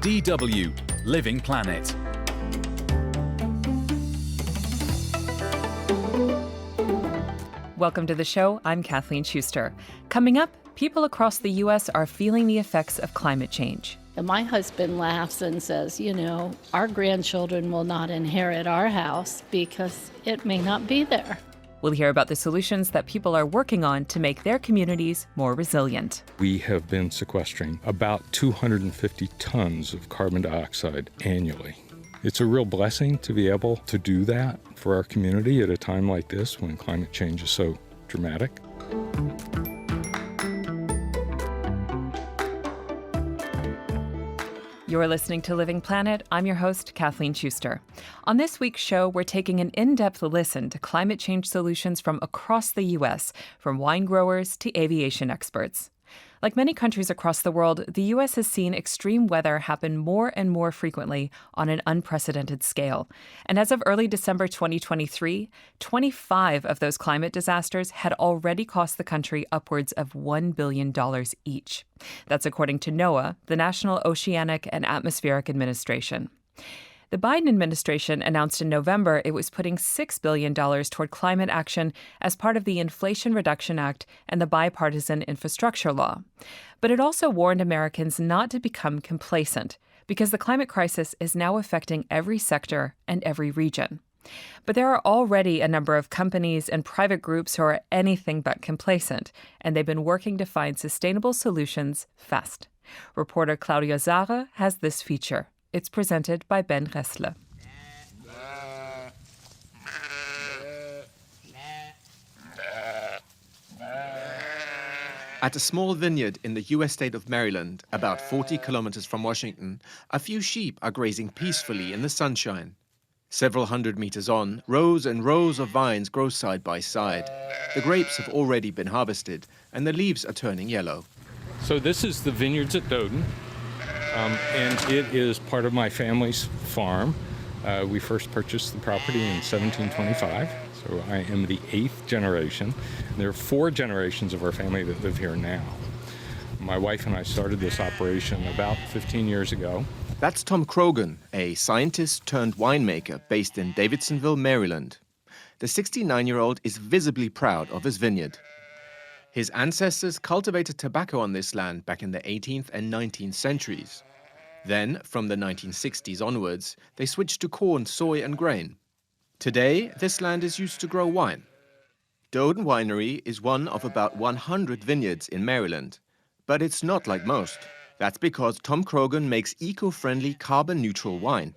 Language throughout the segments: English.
DW Living Planet. Welcome to the show. I'm Kathleen Schuster. Coming up, people across the U.S. are feeling the effects of climate change. And my husband laughs and says, our grandchildren will not inherit our house because it may not be there. We'll hear about the solutions that people are working on to make their communities more resilient. We have been sequestering about 250 tons of carbon dioxide annually. It's a real blessing to be able to do that for our community at a time like this when climate change is so dramatic. You're listening to Living Planet. I'm your host, Kathleen Schuster. On this week's show, we're taking an in-depth listen to climate change solutions from across the U.S., from wine growers to aviation experts. Like many countries across the world, the U.S. has seen extreme weather happen more and more frequently on an unprecedented scale. And as of early December 2023, 25 of those climate disasters had already cost the country upwards of $1 billion each. That's according to NOAA, the National Oceanic and Atmospheric Administration. The Biden administration announced in November it was putting $6 billion toward climate action as part of the Inflation Reduction Act and the Bipartisan Infrastructure Law. But it also warned Americans not to become complacent, because the climate crisis is now affecting every sector and every region. But there are already a number of companies and private groups who are anything but complacent, and they've been working to find sustainable solutions fast. Reporter Claudia Sarre has this feature. It's presented by Ben Ressler. At a small vineyard in the U.S. state of Maryland, about 40 kilometers from Washington, a few sheep are grazing peacefully in the sunshine. Several hundred meters on, rows and rows of vines grow side by side. The grapes have already been harvested, and the leaves are turning yellow. So this is the vineyards at Doden. And it is part of my family's farm. We first purchased the property in 1725, so I am the 8th generation. There are 4 generations of our family that live here now. My wife and I started this operation about 15 years ago. That's Tom Krogan, a scientist turned winemaker based in Davidsonville, Maryland. The 69-year-old is visibly proud of his vineyard. His ancestors cultivated tobacco on this land back in the 18th and 19th centuries. Then, from the 1960s onwards, they switched to corn, soy, and grain. Today, this land is used to grow wine. Doden Winery is one of about 100 vineyards in Maryland. But it's not like most. That's because Tom Krogan makes eco-friendly, carbon-neutral wine.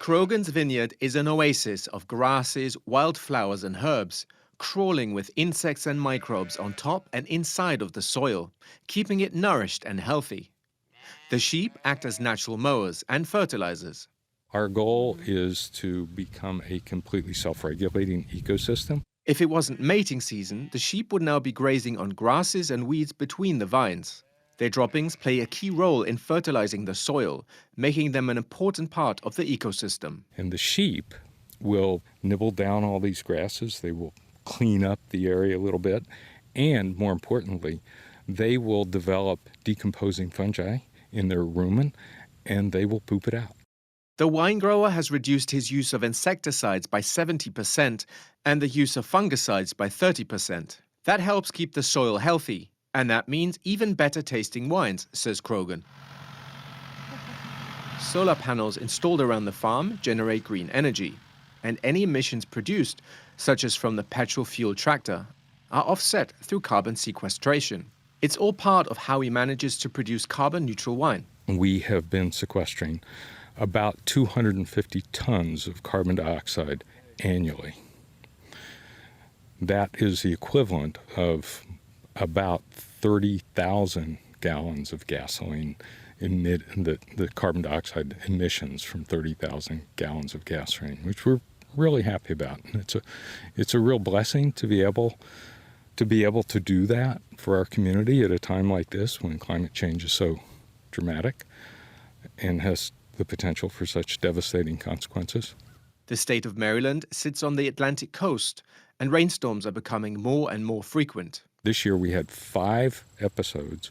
Krogan's vineyard is an oasis of grasses, wildflowers, and herbs, crawling with insects and microbes on top and inside of the soil, keeping it nourished and healthy. The sheep act as natural mowers and fertilizers. Our goal is to become a completely self-regulating ecosystem. If it wasn't mating season, the sheep would now be grazing on grasses and weeds between the vines. Their droppings play a key role in fertilizing the soil, making them an important part of the ecosystem. And the sheep will nibble down all these grasses. They will clean up the area a little bit. And more importantly, they will develop decomposing fungi in their rumen, and they will poop it out. The wine grower has reduced his use of insecticides by 70% and the use of fungicides by 30%. That helps keep the soil healthy, and that means even better tasting wines, says Krogan. Solar panels installed around the farm generate green energy, and any emissions produced, such as from the petrol-fueled tractor, are offset through carbon sequestration. It's all part of how he manages to produce carbon-neutral wine. We have been sequestering about 250 tons of carbon dioxide annually. That is the equivalent of about 30,000 gallons of gasoline the carbon dioxide emissions from 30,000 gallons of gasoline, which we're really happy about. And it's a real blessing to be able to do that for our community at a time like this when climate change is so dramatic and has the potential for such devastating consequences. The state of Maryland sits on the Atlantic coast, and rainstorms are becoming more and more frequent. This year we had 5 episodes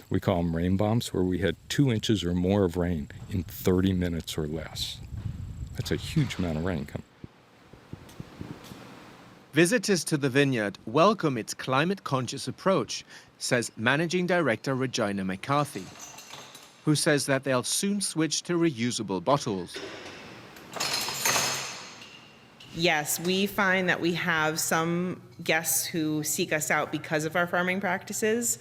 We call them rain bombs, where we had 2 inches or more of rain in 30 minutes or less. That's a huge amount of rain coming. Visitors to the vineyard welcome its climate-conscious approach, says Managing Director Regina McCarthy, who says that they'll soon switch to reusable bottles. Yes, we find that we have some guests who seek us out because of our farming practices.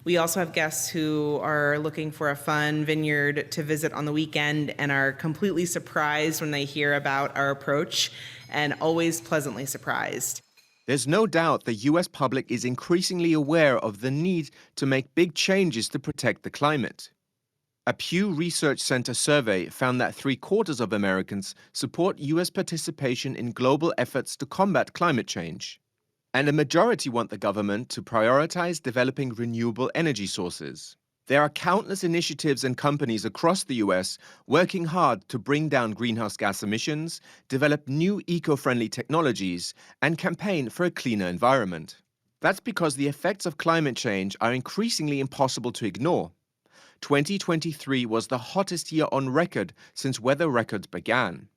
We also have guests who are looking for a fun vineyard to visit on the weekend and are completely surprised when they hear about our approach, and always pleasantly surprised. There's no doubt the US public is increasingly aware of the need to make big changes to protect the climate. A Pew Research Center survey found that 3/4 of Americans support US participation in global efforts to combat climate change. And a majority want the government to prioritize developing renewable energy sources. There are countless initiatives and companies across the US working hard to bring down greenhouse gas emissions, develop new eco-friendly technologies, and campaign for a cleaner environment. That's because the effects of climate change are increasingly impossible to ignore. 2023 was the hottest year on record since weather records began.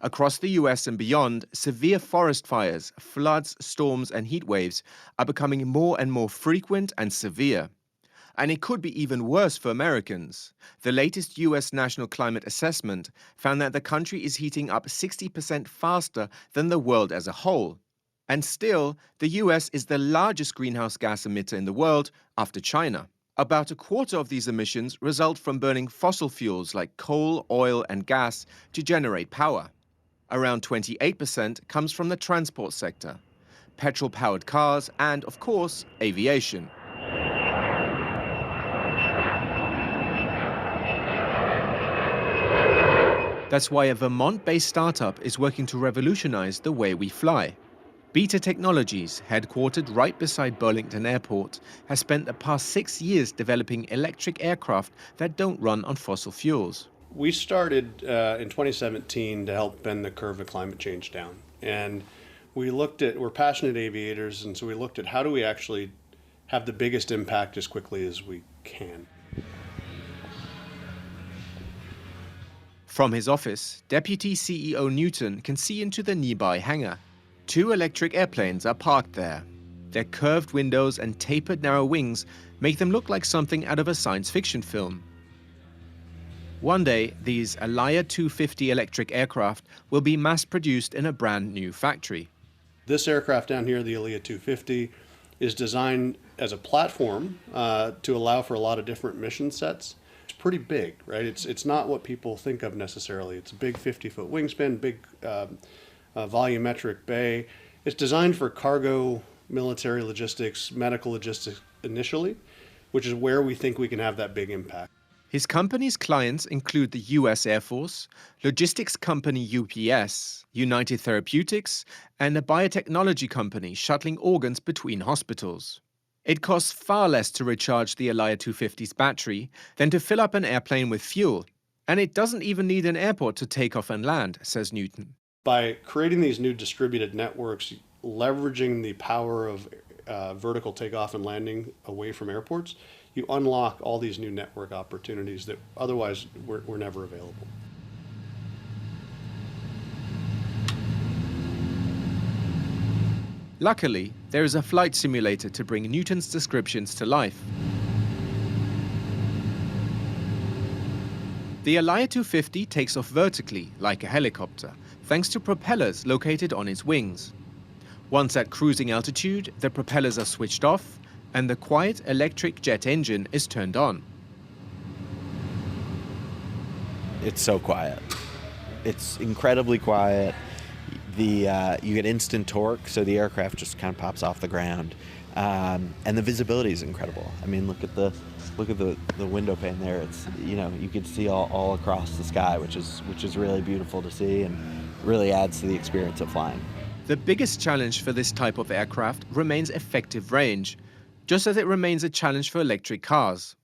Across the US and beyond, severe forest fires, floods, storms, and heat waves are becoming more and more frequent and severe. And it could be even worse for Americans. The latest US National Climate Assessment found that the country is heating up 60% faster than the world as a whole. And still, the US is the largest greenhouse gas emitter in the world after China. About 1/4 of these emissions result from burning fossil fuels like coal, oil, and gas to generate power. Around 28% comes from the transport sector, petrol-powered cars, and, of course, aviation. That's why a Vermont-based startup is working to revolutionize the way we fly. Beta Technologies, headquartered right beside Burlington Airport, has spent the past 6 years developing electric aircraft that don't run on fossil fuels. We started in 2017 to help bend the curve of climate change down. And we're passionate aviators, and so we looked at how do we actually have the biggest impact as quickly as we can. From his office, Deputy CEO Newton can see into the nearby hangar. 2 electric airplanes are parked there. Their curved windows and tapered narrow wings make them look like something out of a science fiction film. One day, these Alaya 250 electric aircraft will be mass-produced in a brand new factory. This aircraft down here, the Alaya 250, is designed as a platform to allow for a lot of different mission sets. It's pretty big, right? It's not what people think of necessarily. It's a big 50-foot wingspan, big volumetric bay. It's designed for cargo, military logistics, medical logistics initially, which is where we think we can have that big impact. His company's clients include the US Air Force, logistics company UPS, United Therapeutics, and a biotechnology company shuttling organs between hospitals. It costs far less to recharge the Alaya 250's battery than to fill up an airplane with fuel. And it doesn't even need an airport to take off and land, says Newton. By creating these new distributed networks, leveraging the power of vertical takeoff and landing away from airports, you unlock all these new network opportunities that otherwise were never available. Luckily, there is a flight simulator to bring Newton's descriptions to life. The Alaya 250 takes off vertically, like a helicopter, thanks to propellers located on its wings. Once at cruising altitude, the propellers are switched off, and the quiet electric jet engine is turned on. It's so quiet. It's incredibly quiet. You get instant torque, so the aircraft just kind of pops off the ground, and the visibility is incredible. I mean, look at the window pane there. It's, you can see all across the sky, which is really beautiful to see, and really adds to the experience of flying. The biggest challenge for this type of aircraft remains effective range, just as it remains a challenge for electric cars.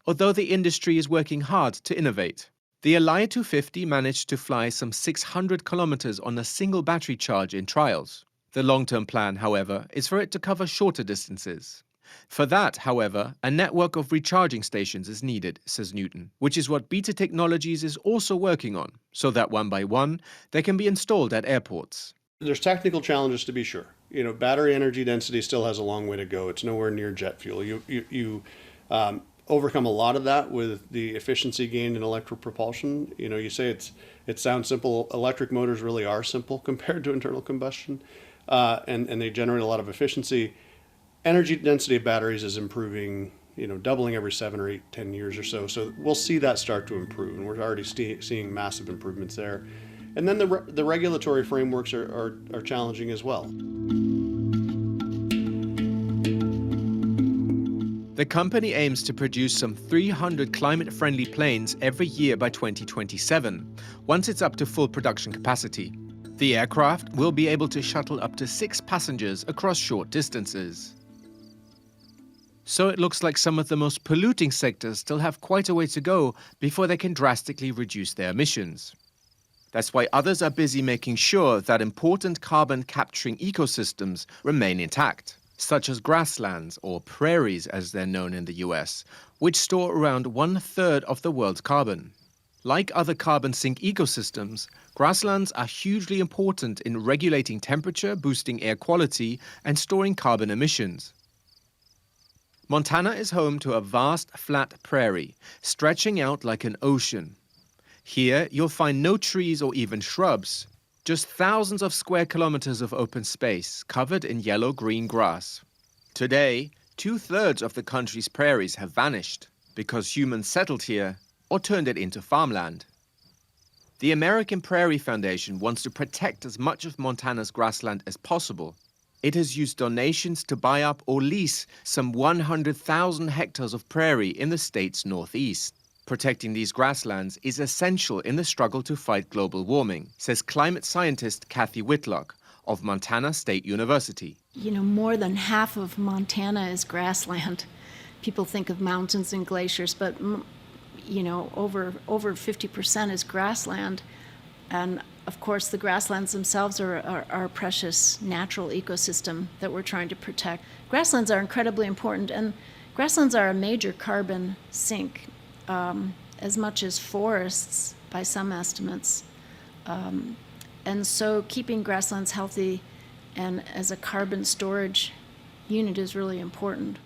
Although the industry is working hard to innovate. The Alaya 250 managed to fly some 600 kilometers on a single battery charge in trials. The long-term plan, however, is for it to cover shorter distances. For that, however, a network of recharging stations is needed, says Newton, which is what Beta Technologies is also working on, so that one by one, they can be installed at airports. There's technical challenges to be sure. Battery energy density still has a long way to go. It's nowhere near jet fuel. You overcome a lot of that with the efficiency gained in electric propulsion. You say it sounds simple. Electric motors really are simple compared to internal combustion, and they generate a lot of efficiency. Energy density of batteries is improving, doubling every 7 or 8, 10 years or so. So we'll see that start to improve, and we're already seeing massive improvements there. And then the regulatory frameworks are challenging as well. The company aims to produce some 300 climate-friendly planes every year by 2027, once it's up to full production capacity. The aircraft will be able to shuttle up to 6 passengers across short distances. So it looks like some of the most polluting sectors still have quite a way to go before they can drastically reduce their emissions. That's why others are busy making sure that important carbon-capturing ecosystems remain intact, such as grasslands, or prairies as they're known in the US, which store around 1/3 of the world's carbon. Like other carbon sink ecosystems, grasslands are hugely important in regulating temperature, boosting air quality, and storing carbon emissions. Montana is home to a vast, flat prairie, stretching out like an ocean. Here, you'll find no trees or even shrubs, just thousands of square kilometers of open space covered in yellow-green grass. Today, 2/3 of the country's prairies have vanished because humans settled here or turned it into farmland. The American Prairie Foundation wants to protect as much of Montana's grassland as possible. It has used donations to buy up or lease some 100,000 hectares of prairie in the state's northeast. Protecting these grasslands is essential in the struggle to fight global warming, says climate scientist Kathy Whitlock of Montana State University. More than half of Montana is grassland. People think of mountains and glaciers, but over 50% is grassland. And of course, the grasslands themselves are a precious natural ecosystem that we're trying to protect. Grasslands are incredibly important, and grasslands are a major carbon sink. As much as forests by some estimates. And so keeping grasslands healthy and as a carbon storage unit is really important.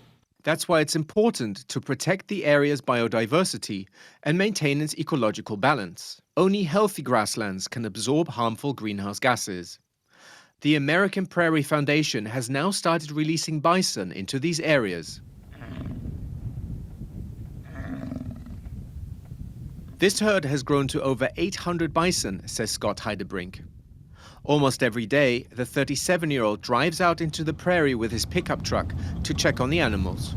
That's why it's important to protect the area's biodiversity and maintain its ecological balance. Only healthy grasslands can absorb harmful greenhouse gases. The American Prairie Foundation has now started releasing bison into these areas. This herd has grown to over 800 bison, says Scott Heidebrink. Almost every day, the 37-year-old drives out into the prairie with his pickup truck to check on the animals.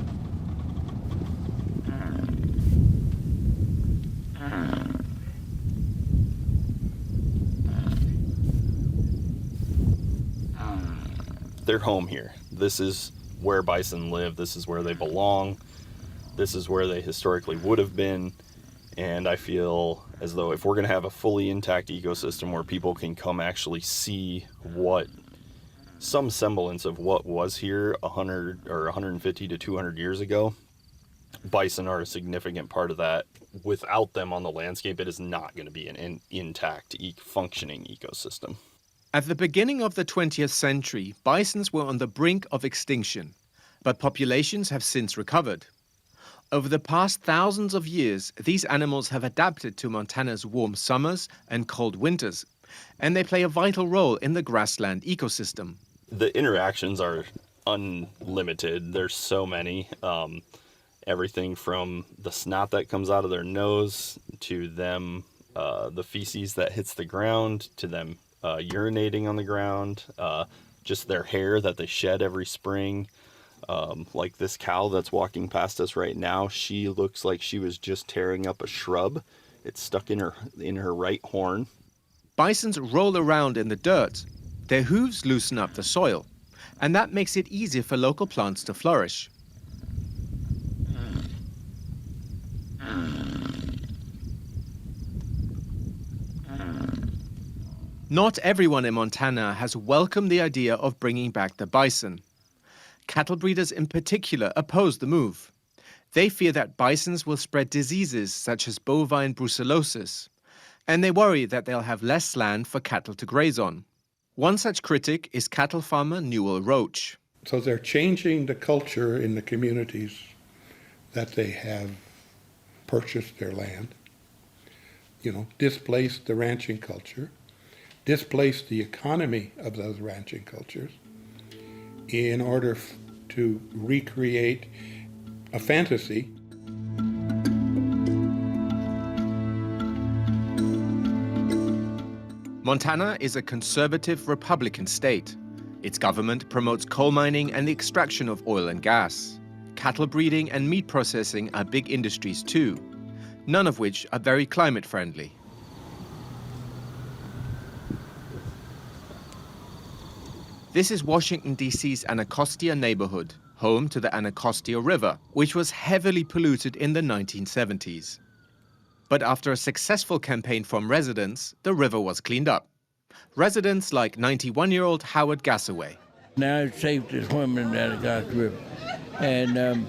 They're home here. This is where bison live. This is where they belong. This is where they historically would have been. And I feel as though if we're going to have a fully intact ecosystem where people can come actually see some semblance of what was here 100 or 150 to 200 years ago, bison are a significant part of that. Without them on the landscape, it is not going to be an intact, functioning ecosystem. At the beginning of the 20th century, bisons were on the brink of extinction, but populations have since recovered. Over the past thousands of years, these animals have adapted to Montana's warm summers and cold winters, and they play a vital role in the grassland ecosystem. The interactions are unlimited. There's so many. Everything from the snot that comes out of their nose to them, the feces that hits the ground, to them urinating on the ground, just their hair that they shed every spring. Like this cow that's walking past us right now, she looks like she was just tearing up a shrub. It's stuck in her right horn. Bisons roll around in the dirt. Their hooves loosen up the soil, and that makes it easier for local plants to flourish. Not everyone in Montana has welcomed the idea of bringing back the bison. Cattle breeders in particular oppose the move. They fear that bisons will spread diseases such as bovine brucellosis, and they worry that they'll have less land for cattle to graze on. One such critic is cattle farmer Newell Roach. So they're changing the culture in the communities that they have purchased their land, displaced the ranching culture, displaced the economy of those ranching cultures in order to recreate a fantasy. Montana is a conservative Republican state. Its government promotes coal mining and the extraction of oil and gas. Cattle breeding and meat processing are big industries too, none of which are very climate friendly. This is Washington, D.C.'s Anacostia neighborhood, home to the Anacostia River, which was heavily polluted in the 1970s. But after a successful campaign from residents, the river was cleaned up. Residents like 91-year-old Howard Gassaway. Now it's safe to swim in the Anacostia River. And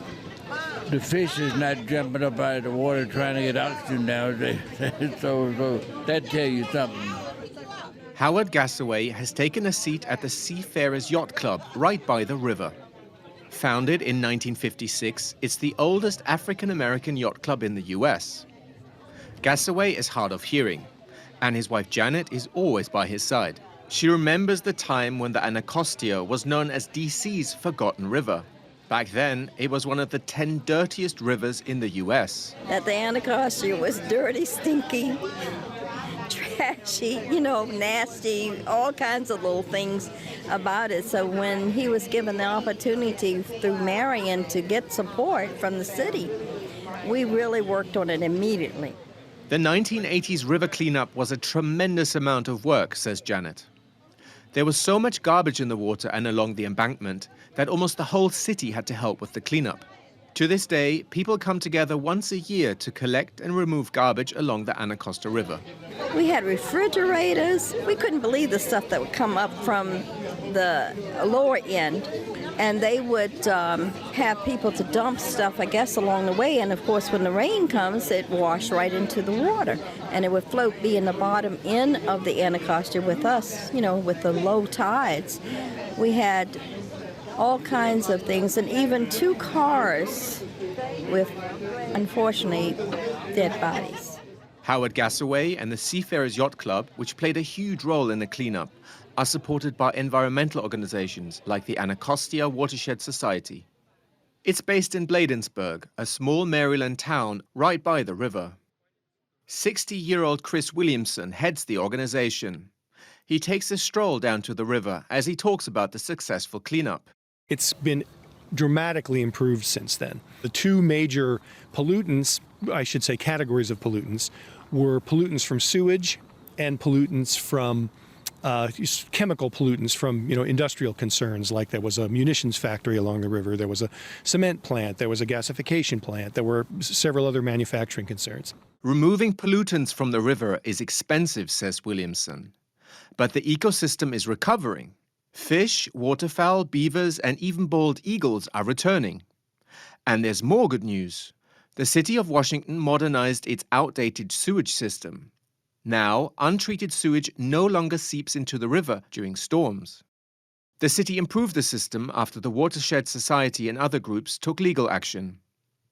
the fish is not jumping up out of the water trying to get oxygen nowadays. so that tells you something. Howard Gassaway has taken a seat at the Seafarers Yacht Club right by the river. Founded in 1956, it's the oldest African-American yacht club in the U.S. Gassaway is hard of hearing, and his wife Janet is always by his side. She remembers the time when the Anacostia was known as D.C.'s Forgotten River. Back then, it was one of the 10 dirtiest rivers in the U.S. That the Anacostia was dirty, stinky, trashy, nasty, all kinds of little things about it. So when he was given the opportunity through Marion to get support from the city, we really worked on it immediately. The 1980s river cleanup was a tremendous amount of work, says Janet. There was so much garbage in the water and along the embankment that almost the whole city had to help with the cleanup. To this day, people come together once a year to collect and remove garbage along the Anacostia River. We had refrigerators. We couldn't believe the stuff that would come up from the lower end. And they would have people to dump stuff, I guess, along the way. And, of course, when the rain comes, it washed right into the water. And it would be in the bottom end of the Anacostia with us, with the low tides. We had all kinds of things, and even 2 cars with, unfortunately, dead bodies. Howard Gassaway and the Seafarers Yacht Club, which played a huge role in the cleanup, are supported by environmental organizations like the Anacostia Watershed Society. It's based in Bladensburg, a small Maryland town right by the river. 60-year-old Chris Williamson heads the organization. He takes a stroll down to the river as he talks about the successful cleanup. It's been dramatically improved since then. The 2 major pollutants, I should say categories of pollutants, were pollutants from sewage and pollutants from chemical pollutants from industrial concerns, like there was a munitions factory along the river, there was a cement plant, there was a gasification plant, there were several other manufacturing concerns. Removing pollutants from the river is expensive, says Williamson. But the ecosystem is recovering. Fish, waterfowl, beavers, and even bald eagles are returning. And there's more good news. The city of Washington modernized its outdated sewage system. Now, untreated sewage no longer seeps into the river during storms. The city improved the system after the Watershed Society and other groups took legal action.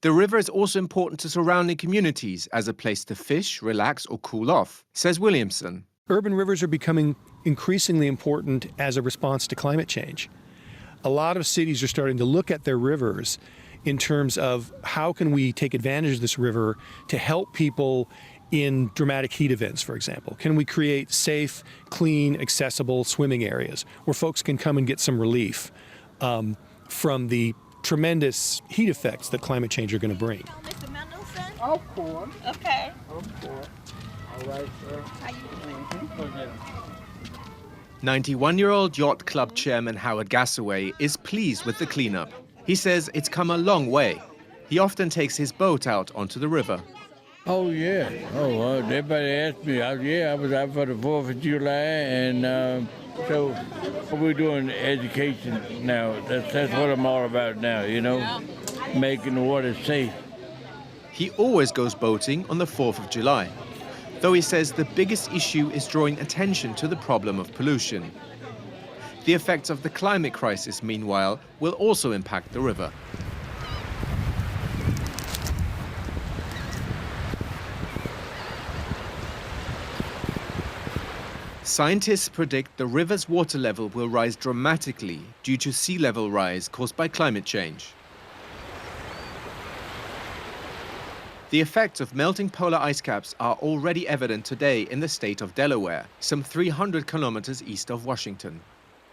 The river is also important to surrounding communities as a place to fish, relax, or cool off, says Williamson. Urban rivers are becoming increasingly important as a response to climate change. A lot of cities are starting to look at their rivers in terms of how can we take advantage of this river to help people in dramatic heat events, for example. Can we create safe, clean, accessible swimming areas where folks can come and get some relief from the tremendous heat effects that climate change are going to bring? Mr. Mendelson? Of course. Okay. Of course. All right, sir. How you doing? 91-year-old Yacht Club chairman Howard Gassaway is pleased with the cleanup. He says it's come a long way. He often takes his boat out onto the river. Oh, yeah. Oh, everybody asked me. I was out for the 4th of July, and So we're doing education now. That's what I'm all about now, you know, making the water safe. He always goes boating on the 4th of July, though he says the biggest issue is drawing attention to the problem of pollution. The effects of the climate crisis, meanwhile, will also impact the river. Scientists predict the river's water level will rise dramatically due to sea level rise caused by climate change. The effects of melting polar ice caps are already evident today in the state of Delaware, some 300 kilometers east of Washington.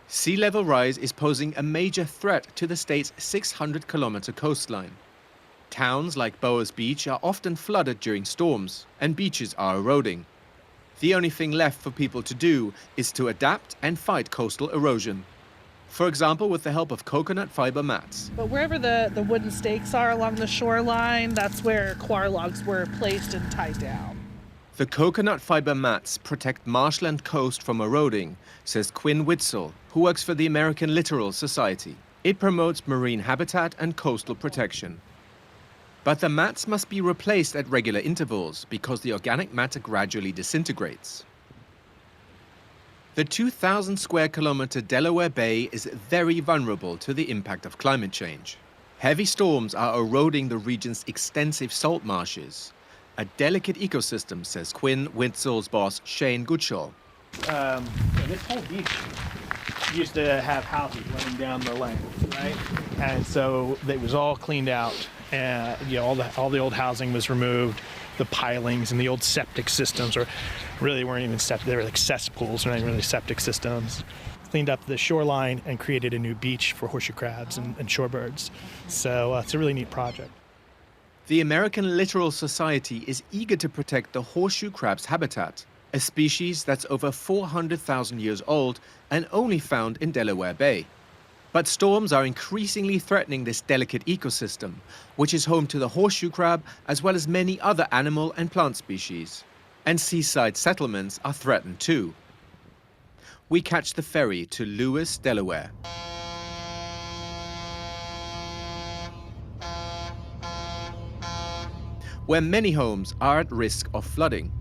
Sea level rise is posing a major threat to the state's 600-kilometer coastline. Towns like Boas Beach are often flooded during storms, and beaches are eroding. The only thing left for people to do is to adapt and fight coastal erosion. For example, with the help of coconut fiber mats. But wherever the wooden stakes are along the shoreline, that's where coir logs were placed and tied down. The coconut fiber mats protect marshland coast from eroding, says Quinn Witzel, who works for the American Littoral Society. It promotes marine habitat and coastal protection. But the mats must be replaced at regular intervals because the organic matter gradually disintegrates. The 2,000 square kilometer Delaware Bay is very vulnerable to the impact of climate change. Heavy storms are eroding the region's extensive salt marshes. A delicate ecosystem, says Quinn Witzel's boss, Shane Goodshall. This whole beach used to have houses running down the lane, right? And so it was all cleaned out. And all the old housing was removed. The pilings and the old septic systems weren't even septic. They were like cesspools, not even really septic systems. Cleaned up the shoreline and created a new beach for horseshoe crabs and shorebirds. So it's a really neat project. The American Littoral Society is eager to protect the horseshoe crab's habitat, a species that's over 400,000 years old and only found in Delaware Bay. But storms are increasingly threatening this delicate ecosystem, which is home to the horseshoe crab as well as many other animal and plant species. And seaside settlements are threatened too. We catch the ferry to Lewis, Delaware. Where many homes are at risk of flooding.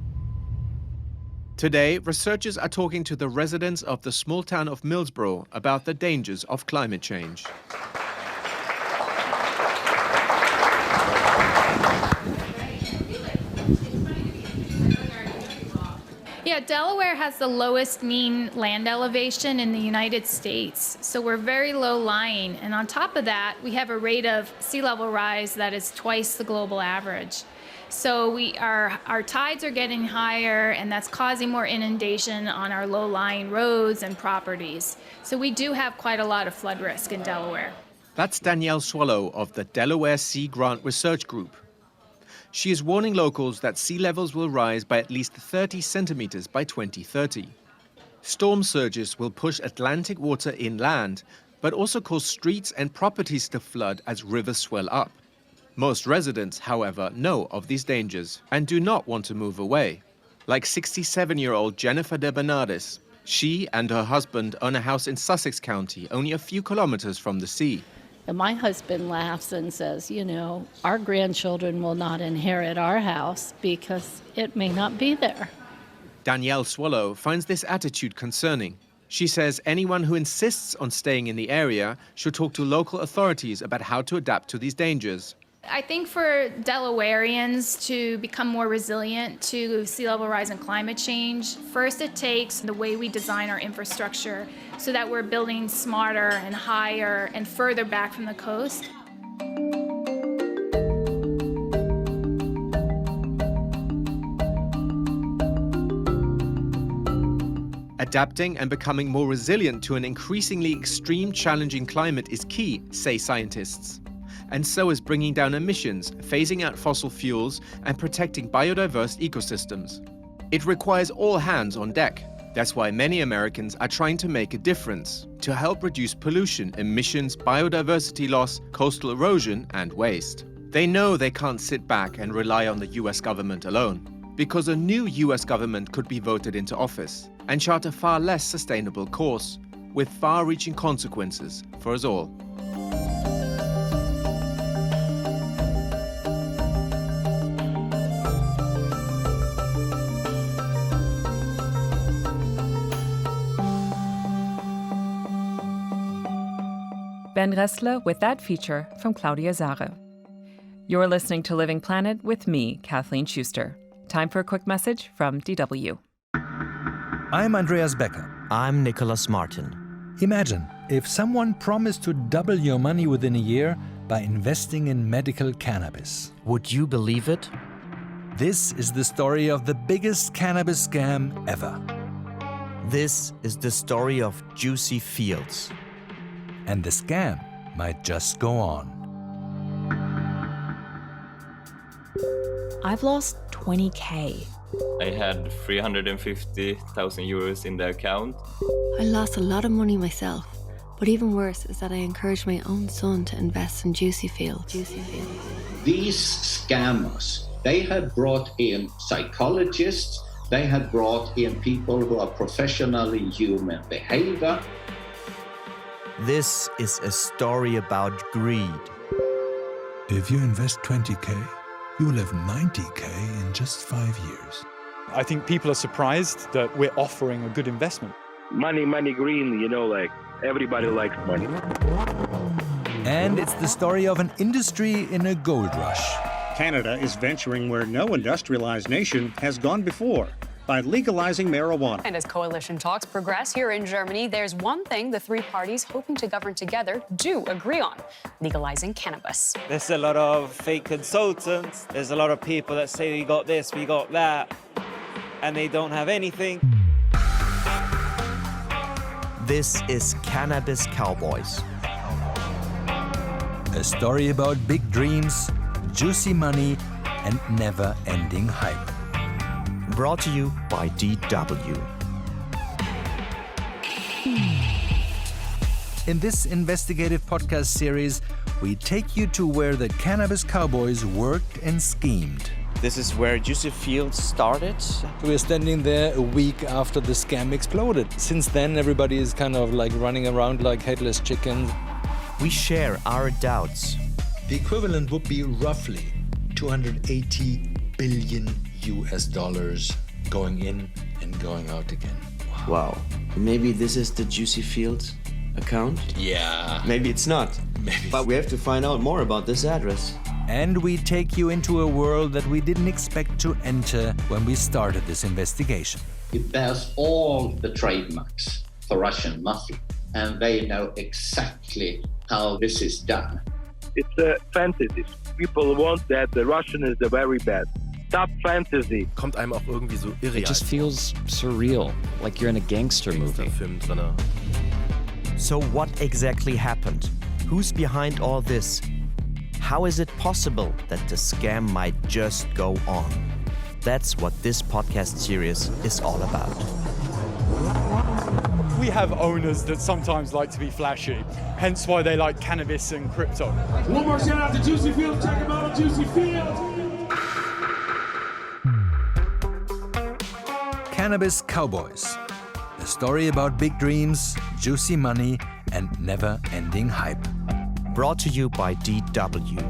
Today, researchers are talking to the residents of the small town of Millsboro about the dangers of climate change. Yeah, Delaware has the lowest mean land elevation in the United States, so we're very low lying. And on top of that, we have a rate of sea level rise that is twice the global average. So our tides are getting higher, and that's causing more inundation on our low-lying roads and properties. So we do have quite a lot of flood risk in Delaware. That's Danielle Swallow of the Delaware Sea Grant Research Group. She is warning locals that sea levels will rise by at least 30 centimeters by 2030. Storm surges will push Atlantic water inland, but also cause streets and properties to flood as rivers swell up. Most residents, however, know of these dangers and do not want to move away. Like 67-year-old Jennifer De Bernardis, she and her husband own a house in Sussex County, only a few kilometers from the sea. And my husband laughs and says, our grandchildren will not inherit our house because it may not be there. Danielle Swallow finds this attitude concerning. She says anyone who insists on staying in the area should talk to local authorities about how to adapt to these dangers. I think for Delawareans to become more resilient to sea level rise and climate change, first it takes the way we design our infrastructure so that we're building smarter and higher and further back from the coast. Adapting and becoming more resilient to an increasingly extreme, challenging climate is key, say scientists. And so is bringing down emissions, phasing out fossil fuels, and protecting biodiverse ecosystems. It requires all hands on deck. That's why many Americans are trying to make a difference, to help reduce pollution, emissions, biodiversity loss, coastal erosion, and waste. They know they can't sit back and rely on the US government alone. because a new US government could be voted into office and chart a far less sustainable course, with far-reaching consequences for us all. Ben Ressler with that feature from Claudia Sarre. You're listening to Living Planet with me, Kathleen Schuster. Time for a quick message from DW. I'm Andreas Becker. I'm Nicholas Martin. Imagine if someone promised to double your money within a year by investing in medical cannabis. Would you believe it? This is the story of the biggest cannabis scam ever. This is the story of Juicy Fields. And the scam might just go on. I've lost 20K. I had 350,000 euros in the account. I lost a lot of money myself, but even worse is that I encouraged my own son to invest in Juicy Fields. These scammers, they had brought in psychologists, they had brought in people who are professional in human behavior. This is a story about greed. If you invest 20K, you will have 90K in just 5 years. I think people are surprised that we're offering a good investment. Money, green, like everybody likes money. And it's the story of an industry in a gold rush. Canada is venturing where no industrialized nation has gone before, by legalizing marijuana. And as coalition talks progress here in Germany, there's one thing the three parties hoping to govern together do agree on: legalizing cannabis. There's a lot of fake consultants. There's a lot of people that say we got this, we got that, and they don't have anything. This is Cannabis Cowboys. A story about big dreams, juicy money, and never-ending hype. Brought to you by DW. In this investigative podcast series, we take you to where the cannabis cowboys worked and schemed. This is where Juicy Fields started. We're standing there a week after the scam exploded. Since then, everybody is kind of like running around like headless chickens. We share our doubts. The equivalent would be roughly 280 billion US dollars going in and going out again. Wow. Maybe this is the Juicy Fields account? Yeah. Maybe it's not. Maybe. But we have to find out more about this address. And we take you into a world that we didn't expect to enter when we started this investigation. It bears all the trademarks for Russian mafia, and they know exactly how this is done. It's a fantasy. People want that the Russian is the very best. Top fantasy. Kommt einem auch irgendwie so irreal. It just feels surreal, like you're in a gangster movie. So what exactly happened? Who's behind all this? How is it possible that the scam might just go on? That's what this podcast series is all about. We have owners that sometimes like to be flashy, hence why they like cannabis and crypto. One more shout out to Juicy Fields. Check them out on Juicy Fields. Cannabis Cowboys. A story about big dreams, juicy money, and never-ending hype. Brought to you by DW.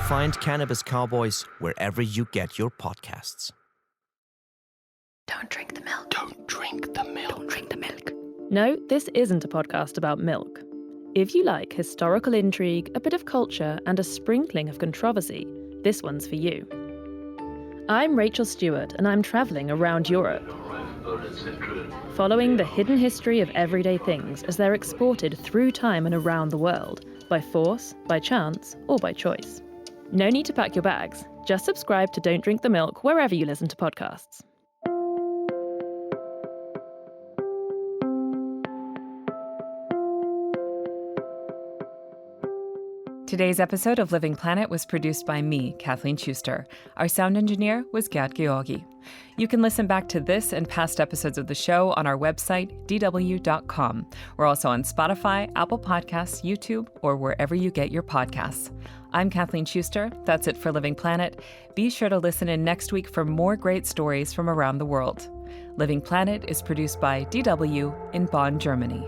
Find Cannabis Cowboys wherever you get your podcasts. Don't drink the milk. Don't drink the milk. Don't drink the milk. No, this isn't a podcast about milk. If you like historical intrigue, a bit of culture, and a sprinkling of controversy, this one's for you. I'm Rachel Stewart, and I'm travelling around Europe, following the hidden history of everyday things as they're exported through time and around the world, by force, by chance, or by choice. No need to pack your bags. Just subscribe to Don't Drink the Milk wherever you listen to podcasts. Today's episode of Living Planet was produced by me, Kathleen Schuster. Our sound engineer was Gerd Georgi. You can listen back to this and past episodes of the show on our website, dw.com. We're also on Spotify, Apple Podcasts, YouTube, or wherever you get your podcasts. I'm Kathleen Schuster. That's it for Living Planet. Be sure to listen in next week for more great stories from around the world. Living Planet is produced by DW in Bonn, Germany.